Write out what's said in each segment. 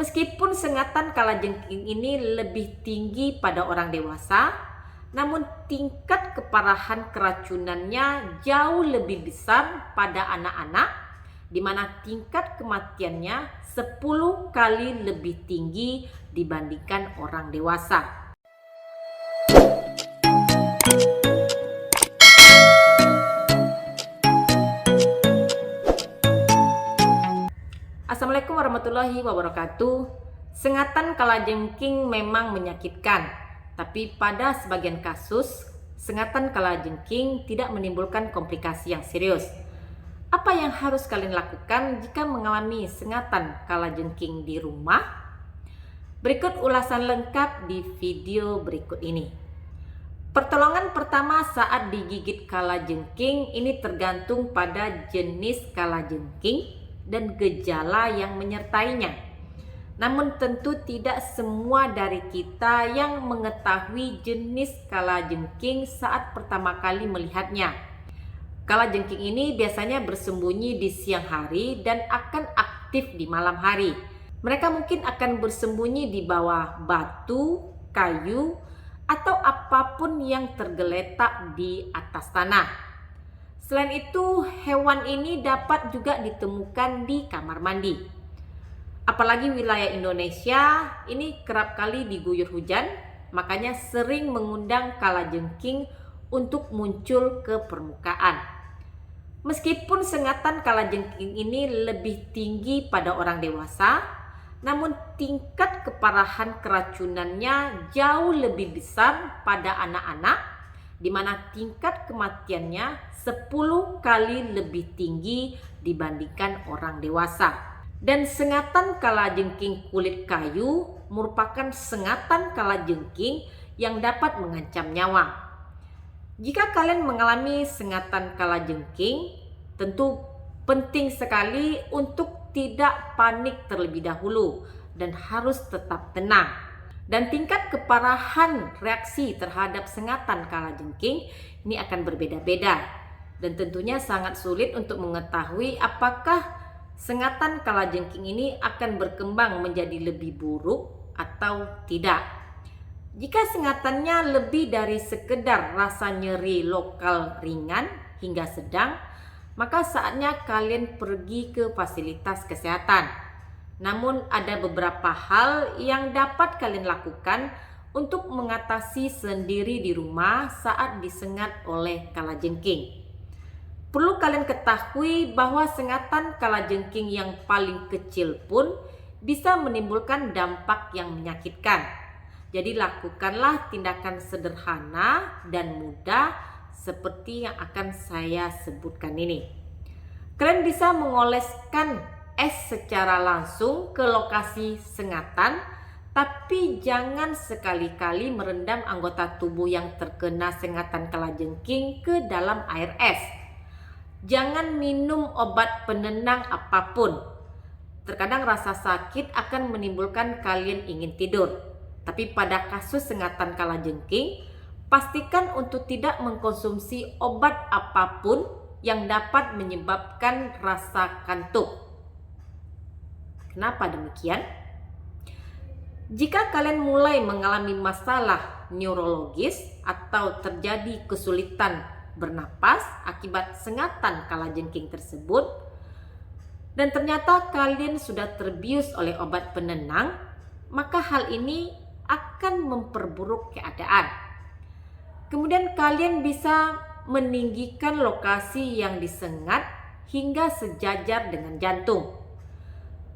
Meskipun sengatan kalajengking ini lebih tinggi pada orang dewasa, namun tingkat keparahan keracunannya jauh lebih besar pada anak-anak, di mana tingkat kematiannya 10 kali lebih tinggi dibandingkan orang dewasa. Assalamualaikum warahmatullahi wabarakatuh. Sengatan kalajengking memang menyakitkan, tapi pada sebagian kasus, sengatan kalajengking tidak menimbulkan komplikasi yang serius. Apa yang harus kalian lakukan jika mengalami sengatan kalajengking di rumah? Berikut ulasan lengkap di video berikut ini. Pertolongan pertama saat digigit kalajengking ini tergantung pada jenis kalajengking dan gejala yang menyertainya. Namun tentu tidak semua dari kita yang mengetahui jenis kalajengking saat pertama kali melihatnya. Kalajengking ini biasanya bersembunyi di siang hari dan akan aktif di malam hari. Mereka mungkin akan bersembunyi di bawah batu, kayu, atau apapun yang tergeletak di atas tanah. Selain itu, hewan ini dapat juga ditemukan di kamar mandi. Apalagi wilayah Indonesia ini kerap kali diguyur hujan, makanya sering mengundang kalajengking untuk muncul ke permukaan. Meskipun sengatan kalajengking ini lebih tinggi pada orang dewasa, namun tingkat keparahan keracunannya jauh lebih besar pada anak-anak, di mana tingkat kematiannya 10 kali lebih tinggi dibandingkan orang dewasa. Dan sengatan kalajengking kulit kayu merupakan sengatan kalajengking yang dapat mengancam nyawa. Jika kalian mengalami sengatan kalajengking, tentu penting sekali untuk tidak panik terlebih dahulu dan harus tetap tenang. Dan tingkat keparahan reaksi terhadap sengatan kalajengking ini akan berbeda-beda. Dan tentunya sangat sulit untuk mengetahui apakah sengatan kalajengking ini akan berkembang menjadi lebih buruk atau tidak. Jika sengatannya lebih dari sekedar rasa nyeri lokal ringan hingga sedang, maka saatnya kalian pergi ke fasilitas kesehatan. Namun ada beberapa hal yang dapat kalian lakukan untuk mengatasi sendiri di rumah saat disengat oleh kalajengking. Perlu kalian ketahui bahwa sengatan kalajengking yang paling kecil pun bisa menimbulkan dampak yang menyakitkan. Jadi lakukanlah tindakan sederhana dan mudah seperti yang akan saya sebutkan ini. Kalian bisa mengoleskan es secara langsung ke lokasi sengatan, tapi jangan sekali-kali merendam anggota tubuh yang terkena sengatan kalajengking ke dalam air es. Jangan minum obat penenang apapun. Terkadang rasa sakit akan menimbulkan kalian ingin tidur. Tapi pada kasus sengatan kalajengking, pastikan untuk tidak mengkonsumsi obat apapun yang dapat menyebabkan rasa kantuk. Kenapa demikian? Jika kalian mulai mengalami masalah neurologis atau terjadi kesulitan bernapas akibat sengatan kalajengking tersebut, dan ternyata kalian sudah terbius oleh obat penenang, maka hal ini akan memperburuk keadaan. Kemudian kalian bisa meninggikan lokasi yang disengat hingga sejajar dengan jantung.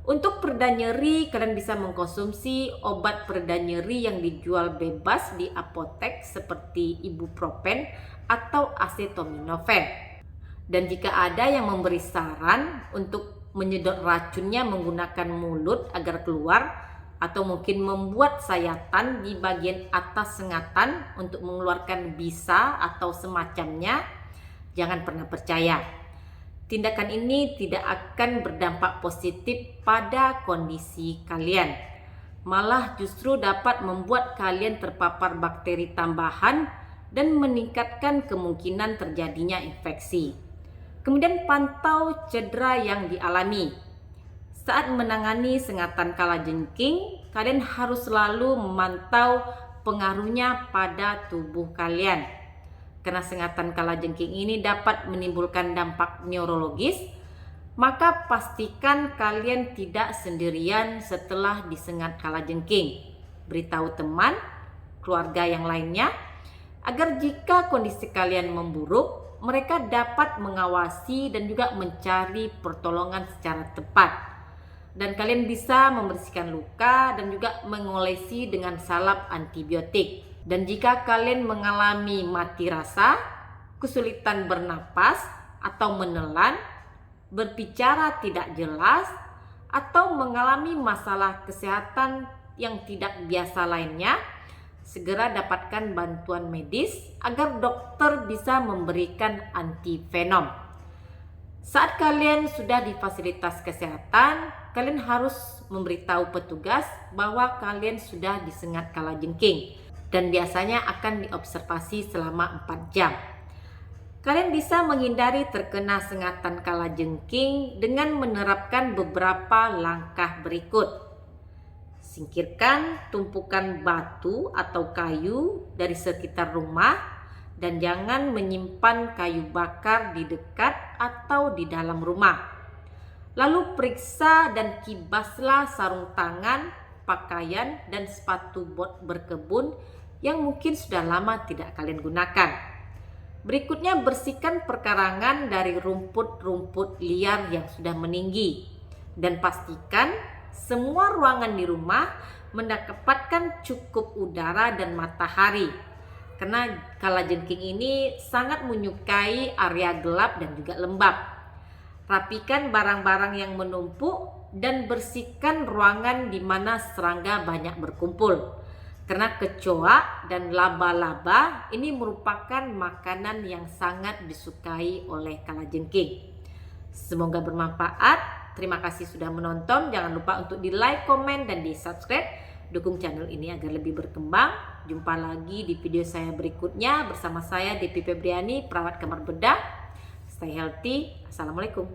Untuk pereda nyeri, kalian bisa mengkonsumsi obat pereda nyeri yang dijual bebas di apotek seperti ibuprofen atau acetaminophen. Dan jika ada yang memberi saran untuk menyedot racunnya menggunakan mulut agar keluar, atau mungkin membuat sayatan di bagian atas sengatan untuk mengeluarkan bisa atau semacamnya, jangan pernah percaya. Tindakan ini tidak akan berdampak positif pada kondisi kalian. Malah justru dapat membuat kalian terpapar bakteri tambahan dan meningkatkan kemungkinan terjadinya infeksi. Kemudian pantau cedera yang dialami. Saat menangani sengatan kalajengking, kalian harus selalu memantau pengaruhnya pada tubuh kalian. Karena sengatan kalajengking ini dapat menimbulkan dampak neurologis, maka pastikan kalian tidak sendirian setelah disengat kalajengking. Beritahu teman, keluarga yang lainnya, agar jika kondisi kalian memburuk, mereka dapat mengawasi dan juga mencari pertolongan secara tepat. Dan kalian bisa membersihkan luka dan juga mengolesi dengan salep antibiotik. Dan jika kalian mengalami mati rasa, kesulitan bernapas atau menelan, berbicara tidak jelas, atau mengalami masalah kesehatan yang tidak biasa lainnya, segera dapatkan bantuan medis agar dokter bisa memberikan antivenom. Saat kalian sudah di fasilitas kesehatan, kalian harus memberitahu petugas bahwa kalian sudah disengat kalajengking dan biasanya akan diobservasi selama 4 jam. Kalian bisa menghindari terkena sengatan kalajengking dengan menerapkan beberapa langkah berikut. Singkirkan tumpukan batu atau kayu dari sekitar rumah dan jangan menyimpan kayu bakar di dekat atau di dalam rumah. Lalu periksa dan kibaslah sarung tangan, pakaian, dan sepatu bot berkebun yang mungkin sudah lama tidak kalian gunakan. Berikutnya bersihkan perkarangan dari rumput-rumput liar yang sudah meninggi. Dan pastikan semua ruangan di rumah mendapatkan cukup udara dan matahari. Karena kalajengking ini sangat menyukai area gelap dan juga lembab. Rapikan barang-barang yang menumpuk dan bersihkan ruangan di mana serangga banyak berkumpul. Karena kecoa dan laba-laba ini merupakan makanan yang sangat disukai oleh kalajengking. Semoga bermanfaat. Terima kasih sudah menonton. Jangan lupa untuk di like, komen, dan di subscribe. Dukung channel ini agar lebih berkembang. Jumpa lagi di video saya berikutnya bersama saya Depi Febriani, perawat kamar bedah. Stay healthy. Assalamualaikum.